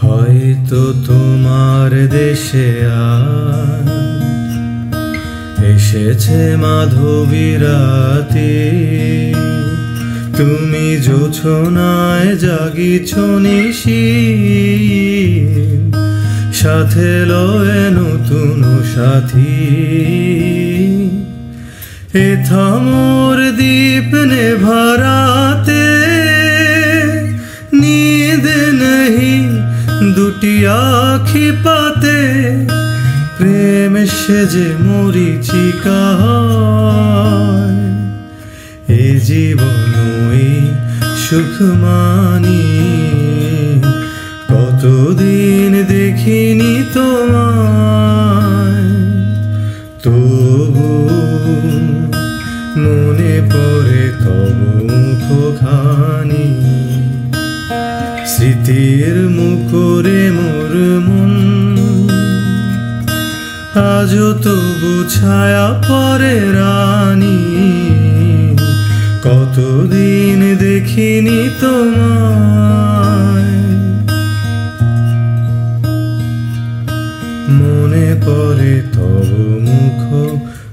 হয়তো তোমার দেশে আজ এসেছে মাধবীরাতে, তুমি জোছনায় জাগিছ নিশি, সাথে লয়ে নতুন সাথী। এ থামোর দীপ নেভারাতে नींद नहीं দুটি আখি পাতে, প্রেম সেজে মরিচিকা হয়। এ জীবনই সুখ মানি, কতদিন দেখিনি তোমায়, তবু মনে পড়ে তব মুখখানি। স্মৃতির মুখরে মোর মন আজও তবু ছায়া পরে রানী, কতদিন দেখিনি তোমায়, মনে পড়ে তব মুখখানি।